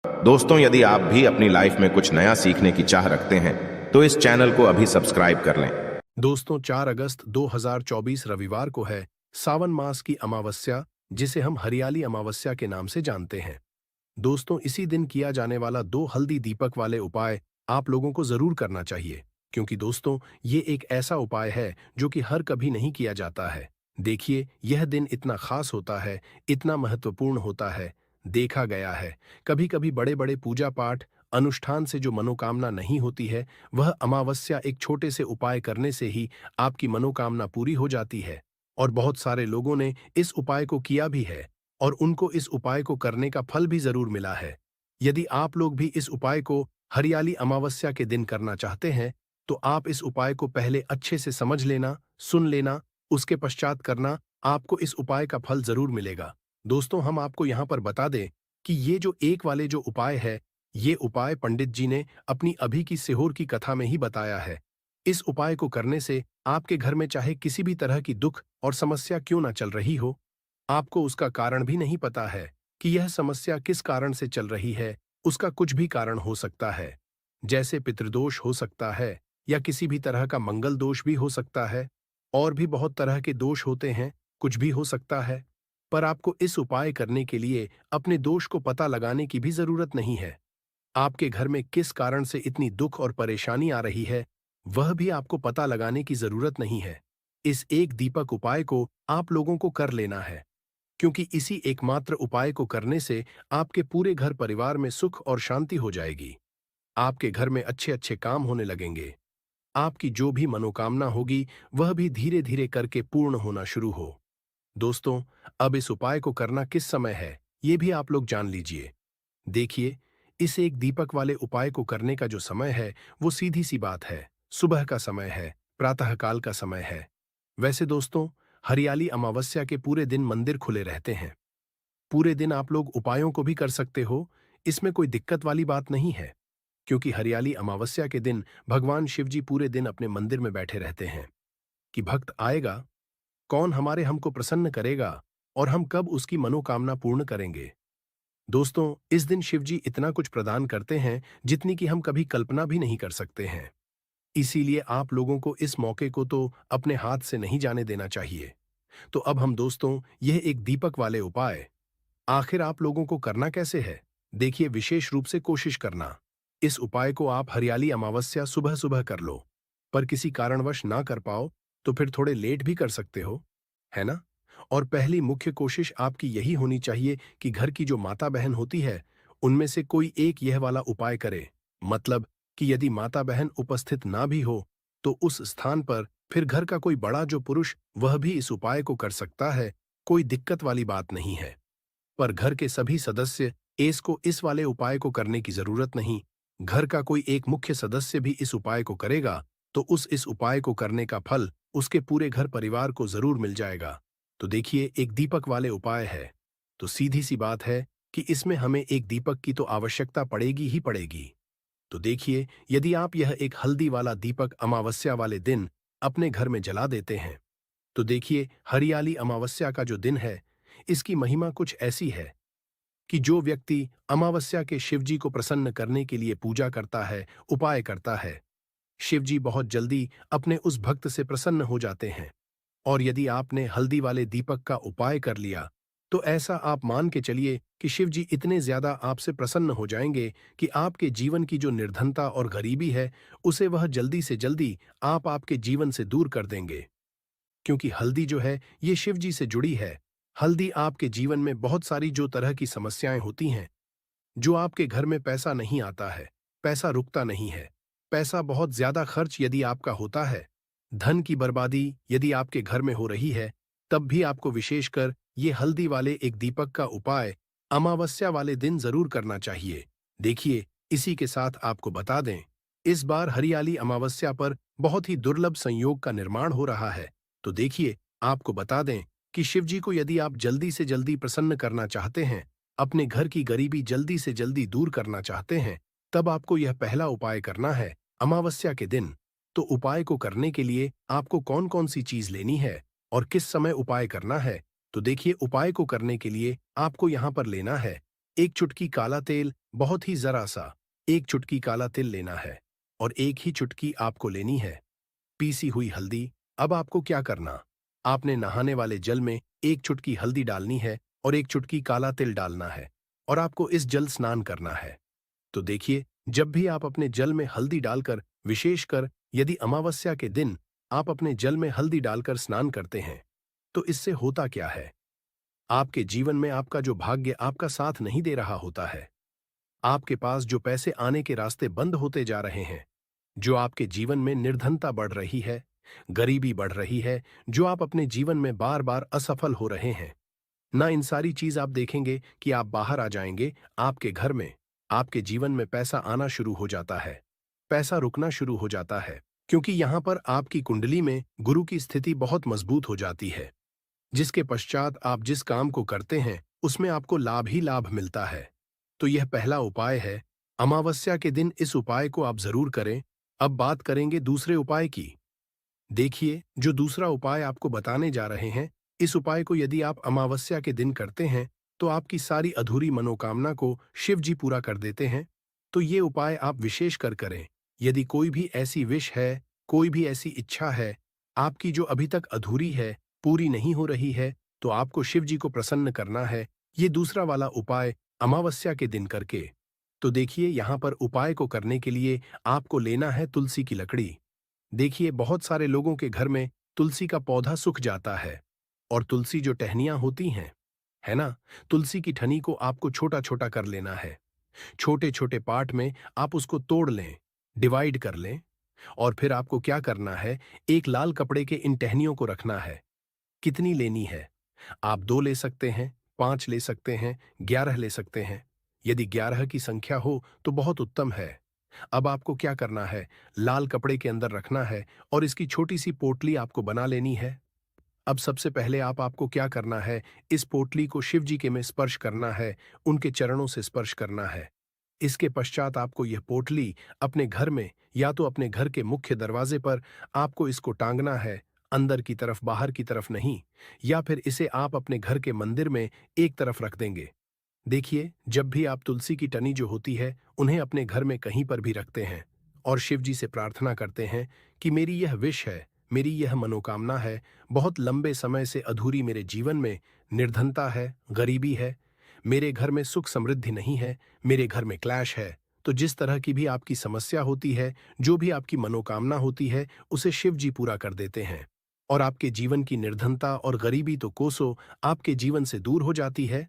दोस्तों, यदि आप भी अपनी लाइफ में कुछ नया सीखने की चाह रखते हैं तो इस चैनल को अभी सब्सक्राइब कर लें। दोस्तों 4 अगस्त 2024 रविवार को है सावन मास की अमावस्या, जिसे हम हरियाली अमावस्या के नाम से जानते हैं। दोस्तों, इसी दिन किया जाने वाला 2 हल्दी दीपक वाले उपाय आप लोगों को जरूर करना चाहिए, क्योंकि दोस्तों ये एक ऐसा उपाय है जो कि हर कभी नहीं किया जाता है। देखिए, यह दिन इतना खास होता है, इतना महत्वपूर्ण होता है। देखा गया है, कभी कभी बड़े बड़े पूजा पाठ अनुष्ठान से जो मनोकामना नहीं होती है, वह अमावस्या एक छोटे से उपाय करने से ही आपकी मनोकामना पूरी हो जाती है। और बहुत सारे लोगों ने इस उपाय को किया भी है और उनको इस उपाय को करने का फल भी जरूर मिला है। यदि आप लोग भी इस उपाय को हरियाली अमावस्या के दिन करना चाहते हैं, तो आप इस उपाय को पहले अच्छे से समझ लेना, सुन लेना, उसके पश्चात करना, आपको इस उपाय का फल जरूर मिलेगा। दोस्तों, हम आपको यहाँ पर बता दें कि ये जो एक वाले जो उपाय है, ये उपाय पंडित जी ने अपनी अभी की सिहोर की कथा में ही बताया है। इस उपाय को करने से आपके घर में चाहे किसी भी तरह की दुख और समस्या क्यों ना चल रही हो, आपको उसका कारण भी नहीं पता है कि यह समस्या किस कारण से चल रही है, उसका कुछ भी कारण हो सकता है। जैसे पितृदोष हो सकता है, या किसी भी तरह का मंगल दोष भी हो सकता है, और भी बहुत तरह के दोष होते हैं, कुछ भी हो सकता है। पर आपको इस उपाय करने के लिए अपने दोष को पता लगाने की भी जरूरत नहीं है। आपके घर में किस कारण से इतनी दुख और परेशानी आ रही है, वह भी आपको पता लगाने की जरूरत नहीं है। इस एक दीपक उपाय को आप लोगों को कर लेना है, क्योंकि इसी एकमात्र उपाय को करने से आपके पूरे घर परिवार में सुख और शांति हो जाएगी। आपके घर में अच्छे अच्छे काम होने लगेंगे। आपकी जो भी मनोकामना होगी, वह भी धीरे धीरे करके पूर्ण होना शुरू हो। दोस्तों, अब इस उपाय को करना किस समय है, ये भी आप लोग जान लीजिए। देखिए, इस एक दीपक वाले उपाय को करने का जो समय है, वो सीधी सी बात है, सुबह का समय है, प्रातःकाल का समय है। वैसे दोस्तों, हरियाली अमावस्या के पूरे दिन मंदिर खुले रहते हैं। पूरे दिन आप लोग उपायों को भी कर सकते हो, इसमें कोई दिक्कत वाली बात नहीं है, क्योंकि हरियाली अमावस्या के दिन भगवान शिव जी पूरे दिन अपने मंदिर में बैठे रहते हैं कि भक्त आएगा, कौन हमारे हमको प्रसन्न करेगा, और हम कब उसकी मनोकामना पूर्ण करेंगे। दोस्तों, इस दिन शिव जी इतना कुछ प्रदान करते हैं जितनी कि हम कभी कल्पना भी नहीं कर सकते हैं। इसीलिए आप लोगों को इस मौके को तो अपने हाथ से नहीं जाने देना चाहिए। तो अब हम दोस्तों, यह एक दीपक वाले उपाय आखिर आप लोगों को करना कैसे है? देखिए, विशेष रूप से कोशिश करना, इस उपाय को आप हरियाली अमावस्या सुबह सुबह कर लो। पर किसी कारणवश ना कर पाओ तो फिर थोड़े लेट भी कर सकते हो, है ना? और पहली मुख्य कोशिश आपकी यही होनी चाहिए कि घर की जो माता बहन होती है, उनमें से कोई एक यह वाला उपाय करे। मतलब कि यदि माता बहन उपस्थित ना भी हो, तो उस स्थान पर फिर घर का कोई बड़ा जो पुरुष, वह भी इस उपाय को कर सकता है। कोई दिक्कत वाली बात नहीं है। पर घर के सभी सदस्य इस वाले उपाय को करने की जरूरत नहीं। घर का कोई एक मुख्य सदस्य भी इस उपाय को करेगा, तो इस उपाय को करने का फल उसके पूरे घर परिवार को जरूर मिल जाएगा। तो देखिए, एक दीपक वाले उपाय है, तो सीधी सी बात है कि इसमें हमें एक दीपक की तो आवश्यकता पड़ेगी ही पड़ेगी। तो देखिए, यदि आप यह एक हल्दी वाला दीपक अमावस्या वाले दिन अपने घर में जला देते हैं, तो देखिए, हरियाली अमावस्या का जो दिन है, इसकी महिमा कुछ ऐसी है कि जो व्यक्ति अमावस्या के शिवजी को प्रसन्न करने के लिए पूजा करता है, उपाय करता है, शिवजी बहुत जल्दी अपने उस भक्त से प्रसन्न हो जाते हैं। और यदि आपने हल्दी वाले दीपक का उपाय कर लिया, तो ऐसा आप मान के चलिए कि शिवजी इतने ज्यादा आपसे प्रसन्न हो जाएंगे कि आपके जीवन की जो निर्धनता और गरीबी है, उसे वह जल्दी से जल्दी आप आपके जीवन से दूर कर देंगे। क्योंकि हल्दी जो है, ये शिव जी से जुड़ी है। हल्दी आपके जीवन में बहुत सारी जो तरह की समस्याएं होती हैं, जो आपके घर में पैसा नहीं आता है, पैसा रुकता नहीं है, पैसा बहुत ज्यादा खर्च यदि आपका होता है, धन की बर्बादी यदि आपके घर में हो रही है, तब भी आपको विशेषकर ये हल्दी वाले एक दीपक का उपाय अमावस्या वाले दिन जरूर करना चाहिए। देखिए, इसी के साथ आपको बता दें, इस बार हरियाली अमावस्या पर बहुत ही दुर्लभ संयोग का निर्माण हो रहा है। तो देखिए, आपको बता दें कि शिवजी को यदि आप जल्दी से जल्दी प्रसन्न करना चाहते हैं, अपने घर की गरीबी जल्दी से जल्दी दूर करना चाहते हैं, तब आपको यह पहला उपाय करना है अमावस्या के दिन। तो उपाय को करने के लिए आपको कौन कौन सी चीज लेनी है और किस समय उपाय करना है, तो देखिए, उपाय को करने के लिए आपको यहाँ पर लेना है एक चुटकी काला तेल, बहुत ही जरा सा एक चुटकी काला तिल लेना है और एक ही चुटकी आपको लेनी है पीसी हुई हल्दी। अब आपको क्या करना, आपने नहाने वाले जल में एक चुटकी हल्दी डालनी है और एक चुटकी काला तिल डालना है और आपको इस जल स्नान करना है। तो देखिए, जब भी आप अपने जल में हल्दी डालकर, विशेषकर यदि अमावस्या के दिन आप अपने जल में हल्दी डालकर स्नान करते हैं, तो इससे होता क्या है, आपके जीवन में आपका जो भाग्य आपका साथ नहीं दे रहा होता है, आपके पास जो पैसे आने के रास्ते बंद होते जा रहे हैं, जो आपके जीवन में निर्धनता बढ़ रही है, गरीबी बढ़ रही है, जो आप अपने जीवन में बार बार असफल हो रहे हैं, ना इन सारी चीज आप देखेंगे कि आप बाहर आ जाएंगे, आपके घर में, आपके जीवन में पैसा आना शुरू हो जाता है, पैसा रुकना शुरू हो जाता है, क्योंकि यहां पर आपकी कुंडली में गुरु की स्थिति बहुत मजबूत हो जाती है, जिसके पश्चात आप जिस काम को करते हैं उसमें आपको लाभ ही लाभ मिलता है। तो यह पहला उपाय है। अमावस्या के दिन इस उपाय को आप जरूर करें। अब बात करेंगे दूसरे उपाय की। देखिए, जो दूसरा उपाय आपको बताने जा रहे हैं, इस उपाय को यदि आप अमावस्या के दिन करते हैं तो आपकी सारी अधूरी मनोकामना को शिव जी पूरा कर देते हैं। तो ये उपाय आप विशेष कर करें। यदि कोई भी ऐसी विश है, कोई भी ऐसी इच्छा है आपकी जो अभी तक अधूरी है, पूरी नहीं हो रही है, तो आपको शिव जी को प्रसन्न करना है ये दूसरा वाला उपाय अमावस्या के दिन करके। तो देखिए, यहाँ पर उपाय को करने के लिए आपको लेना है तुलसी की लकड़ी। देखिए, बहुत सारे लोगों के घर में तुलसी का पौधा सूख जाता है और तुलसी जो टहनियां होती हैं, है ना, तुलसी की ठनी को आपको छोटा छोटा कर लेना है। छोटे छोटे पार्ट में आप उसको तोड़ लें, डिवाइड कर लें और फिर आपको क्या करना है, एक लाल कपड़े के इन टहनियों को रखना है। कितनी लेनी है, आप 2 ले सकते हैं, 5 ले सकते हैं, 11 ले सकते हैं। यदि 11 की संख्या हो तो बहुत उत्तम है। अब आपको क्या करना है, लाल कपड़े के अंदर रखना है और इसकी छोटी सी पोटली आपको बना लेनी है। अब सबसे पहले आपको क्या करना है, इस पोटली को शिव जी के में स्पर्श करना है, उनके चरणों से स्पर्श करना है। इसके पश्चात आपको यह पोटली अपने घर में या तो अपने घर के मुख्य दरवाजे पर आपको इसको टांगना है, अंदर की तरफ, बाहर की तरफ नहीं, या फिर इसे आप अपने घर के मंदिर में एक तरफ रख देंगे। देखिए, जब भी आप तुलसी की टनी जो होती है उन्हें अपने घर में कहीं पर भी रखते हैं और शिव जी से प्रार्थना करते हैं कि मेरी यह विश है, मेरी यह मनोकामना है, बहुत लंबे समय से अधूरी मेरे जीवन में निर्धनता है, गरीबी है, मेरे घर में सुख समृद्धि नहीं है, मेरे घर में क्लैश है। तो जिस तरह की भी आपकी समस्या होती है, जो भी आपकी मनोकामना होती है, उसे शिव जी पूरा कर देते हैं और आपके जीवन की निर्धनता और गरीबी तो कोसों आपके जीवन से दूर हो जाती है।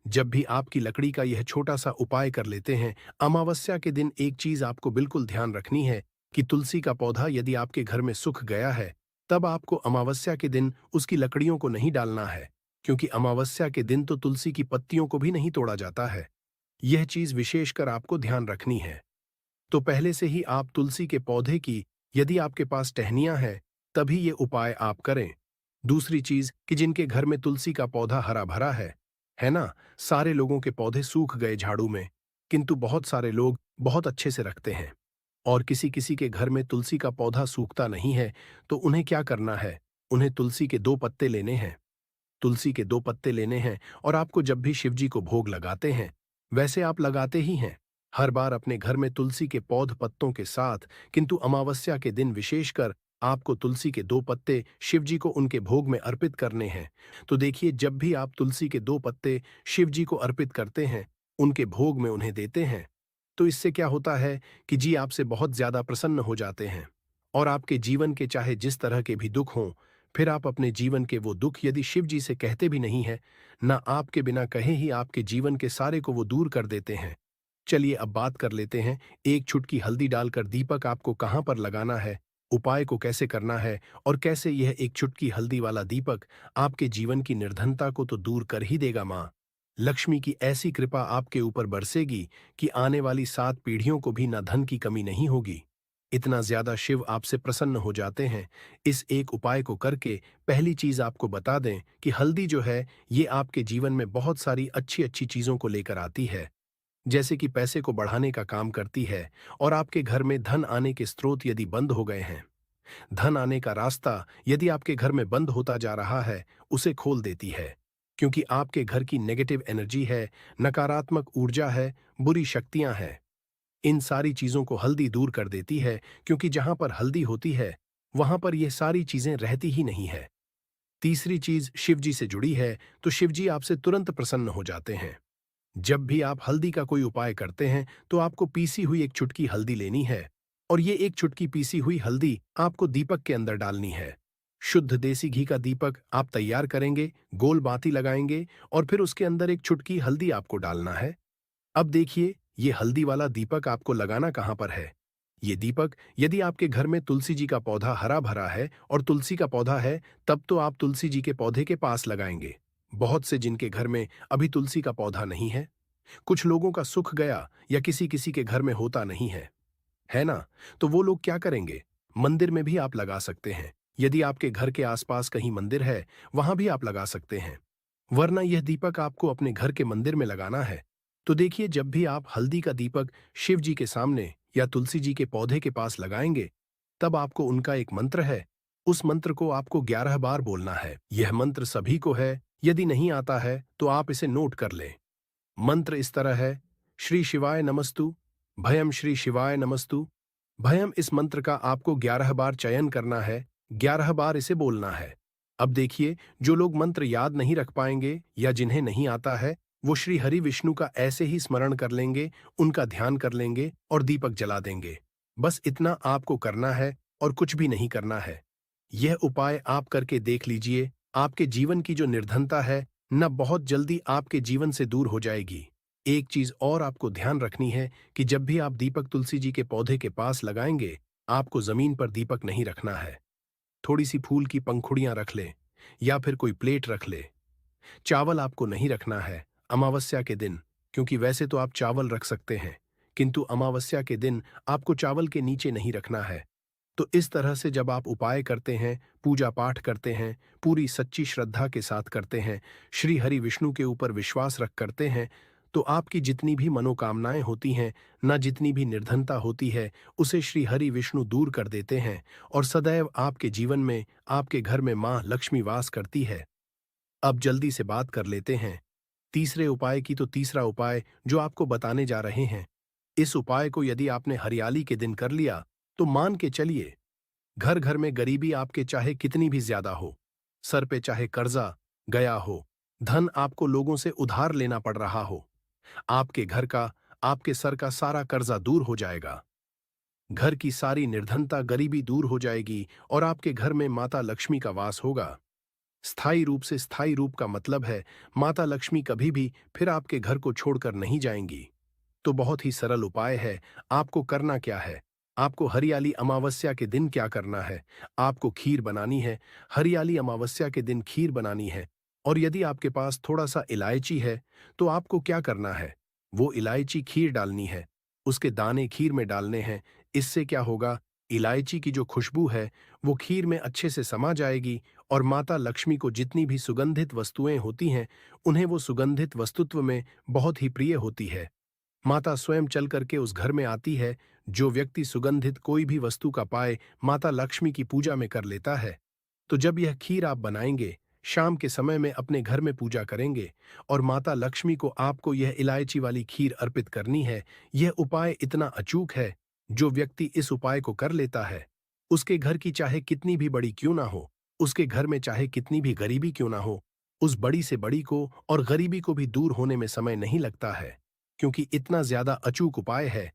जब भी आपकी लकड़ी का यह छोटा सा उपाय कर लेते हैं, अमावस्या के दिन एक चीज आपको बिल्कुल ध्यान रखनी है कि तुलसी का पौधा यदि आपके घर में सूख गया है, तब आपको अमावस्या के दिन उसकी लकड़ियों को नहीं डालना है, क्योंकि अमावस्या के दिन तो तुलसी की पत्तियों को भी नहीं तोड़ा जाता है। यह चीज विशेषकर आपको ध्यान रखनी है। तो पहले से ही आप तुलसी के पौधे की, यदि आपके पास टहनियां हैं, तभी ये उपाय आप करें। दूसरी चीज कि जिनके घर में तुलसी का पौधा हरा भरा है ना, सारे लोगों के पौधे सूख गए झाड़ू में, किंतु बहुत सारे लोग बहुत अच्छे से रखते हैं और किसी किसी के घर में तुलसी का पौधा सूखता नहीं है, तो उन्हें क्या करना है, उन्हें तुलसी के 2 पत्ते लेने हैं। तुलसी के 2 पत्ते लेने हैं और आपको जब भी शिव जी को भोग लगाते हैं, वैसे आप लगाते ही हैं हर बार अपने घर में तुलसी के पौध पत्तों के साथ, किंतु अमावस्या के दिन विशेषकर आपको तुलसी के 2 पत्ते शिव जी को उनके भोग में अर्पित करने हैं। तो देखिए, जब भी आप तुलसी के 2 पत्ते शिव जी को अर्पित करते हैं, उनके भोग में उन्हें देते हैं, तो इससे क्या होता है कि जी आपसे बहुत ज्यादा प्रसन्न हो जाते हैं और आपके जीवन के चाहे जिस तरह के भी दुख हों, फिर आप अपने जीवन के वो दुख यदि शिव जी से कहते भी नहीं हैं, ना आपके बिना कहे ही आपके जीवन के सारे को वो दूर कर देते हैं। चलिए अब बात कर लेते हैं, एक चुटकी हल्दी डालकर दीपक आपको कहाँ पर लगाना है, उपाय को कैसे करना है और कैसे यह एक चुटकी हल्दी वाला दीपक आपके जीवन की निर्धनता को तो दूर कर ही देगा। माँ लक्ष्मी की ऐसी कृपा आपके ऊपर बरसेगी कि आने वाली 7 पीढ़ियों को भी न धन की कमी नहीं होगी। इतना ज्यादा शिव आपसे प्रसन्न हो जाते हैं। इस एक उपाय को करके पहली चीज आपको बता दें कि हल्दी जो है ये आपके जीवन में बहुत सारी अच्छी अच्छी चीजों को लेकर आती है, जैसे कि पैसे को बढ़ाने का काम करती है और आपके घर में धन आने के स्रोत यदि बंद हो गए हैं, धन आने का रास्ता यदि आपके घर में बंद होता जा रहा है, उसे खोल देती है। क्योंकि आपके घर की नेगेटिव एनर्जी है, नकारात्मक ऊर्जा है, बुरी शक्तियां हैं। इन सारी चीजों को हल्दी दूर कर देती है, क्योंकि जहां पर हल्दी होती है वहां पर यह सारी चीजें रहती ही नहीं है। तीसरी चीज शिव जी से जुड़ी है, तो शिव जी आपसे तुरंत प्रसन्न हो जाते हैं। जब भी आप हल्दी का कोई उपाय करते हैं तो आपको पीसी हुई एक चुटकी हल्दी लेनी है, और ये एक चुटकी पीसी हुई हल्दी आपको दीपक के अंदर डालनी है। शुद्ध देसी घी का दीपक आप तैयार करेंगे, गोल बाती लगाएंगे, और फिर उसके अंदर एक चुटकी हल्दी आपको डालना है। अब देखिए, ये हल्दी वाला दीपक आपको लगाना कहाँ पर है। ये दीपक, यदि आपके घर में तुलसी जी का पौधा हरा भरा है और तुलसी का पौधा है, तब तो आप तुलसी जी के पौधे के पास लगाएंगे। बहुत से जिनके घर में अभी तुलसी का पौधा नहीं है, कुछ लोगों का सुख गया या किसी किसी के घर में होता नहीं है ना? तो वो लोग क्या करेंगे? मंदिर में भी आप लगा सकते हैं। यदि आपके घर के आसपास कहीं मंदिर है, वहां भी आप लगा सकते हैं। वरना यह दीपक आपको अपने घर के मंदिर में लगाना है। तो देखिए, जब भी आप हल्दी का दीपक शिव जी के सामने या तुलसी जी के पौधे के पास लगाएंगे, तब आपको उनका एक मंत्र है, उस मंत्र को आपको 11 बार बोलना है। यह मंत्र सभी को है, यदि नहीं आता है तो आप इसे नोट कर लें। मंत्र इस तरह है: श्री शिवाय नमस्तु, भयम श्री शिवाय नमस्तु। भयम इस मंत्र का आपको 11 बार चयन करना है, 11 बार इसे बोलना है। अब देखिए, जो लोग मंत्र याद नहीं रख पाएंगे या जिन्हें नहीं आता है, वो श्री हरि विष्णु का ऐसे ही स्मरण कर लेंगे, उनका ध्यान कर लेंगे और दीपक जला देंगे। बस इतना आपको करना है और कुछ भी नहीं करना है। यह उपाय आप करके देख लीजिए, आपके जीवन की जो निर्धनता है न बहुत जल्दी आपके जीवन से दूर हो जाएगी। एक चीज और आपको ध्यान रखनी है कि जब भी आप दीपक तुलसी जी के पौधे के पास लगाएंगे, आपको जमीन पर दीपक नहीं रखना है। थोड़ी सी फूल की पंखुड़ियां रख लें या फिर कोई प्लेट रख ले। चावल आपको नहीं रखना है अमावस्या के दिन, क्योंकि वैसे तो आप चावल रख सकते हैं, किंतु अमावस्या के दिन आपको चावल के नीचे नहीं रखना है। तो इस तरह से जब आप उपाय करते हैं, पूजा पाठ करते हैं, पूरी सच्ची श्रद्धा के साथ करते हैं, श्री हरि विष्णु के ऊपर विश्वास रख करते हैं, तो आपकी जितनी भी मनोकामनाएं होती हैं, ना जितनी भी निर्धनता होती है, उसे श्री हरि विष्णु दूर कर देते हैं, और सदैव आपके जीवन में, आपके घर में माँ लक्ष्मी वास करती है। अब जल्दी से बात कर लेते हैं तीसरे उपाय की। तो तीसरा उपाय जो आपको बताने जा रहे हैं, इस उपाय को यदि आपने हरियाली के दिन कर लिया, तो मान के चलिए, घर घर में गरीबी आपके चाहे कितनी भी ज्यादा हो, सर पे चाहे कर्जा गया हो, धन आपको लोगों से उधार लेना पड़ रहा हो, आपके घर का, आपके सर का सारा कर्जा दूर हो जाएगा। घर की सारी निर्धनता, गरीबी दूर हो जाएगी और आपके घर में माता लक्ष्मी का वास होगा। स्थायी रूप से, स्थायी रूप का मतलब है माता लक्ष्मी कभी भी फिर आपके घर को छोड़कर नहीं जाएंगी। तो बहुत ही सरल उपाय है। आपको करना क्या है? आपको हरियाली अमावस्या के दिन क्या करना है? आपको खीर बनानी है। हरियाली अमावस्या के दिन खीर बनानी है। और यदि आपके पास थोड़ा सा इलायची है, तो आपको क्या करना है? वो इलायची खीर डालनी है, उसके दाने खीर में डालने हैं। इससे क्या होगा? इलायची की जो खुशबू है वो खीर में अच्छे से समा जाएगी, और माता लक्ष्मी को जितनी भी सुगंधित वस्तुएं होती हैं, उन्हें वो सुगंधित वस्तुत्व में बहुत ही प्रिय होती है। माता स्वयं चल करके उस घर में आती है। जो व्यक्ति सुगंधित कोई भी वस्तु का पाए, माता लक्ष्मी की पूजा में कर लेता है। तो जब यह खीर आप बनाएंगे, शाम के समय में अपने घर में पूजा करेंगे, और माता लक्ष्मी को आपको यह इलायची वाली खीर अर्पित करनी है। यह उपाय इतना अचूक है, जो व्यक्ति इस उपाय को कर लेता है, उसके घर की चाहे कितनी भी बड़ी क्यों ना हो, उसके घर में चाहे कितनी भी गरीबी क्यों ना हो, उस बड़ी से बड़ी को और गरीबी को भी दूर होने में समय नहीं लगता है, क्योंकि इतना ज्यादा अचूक उपाय है।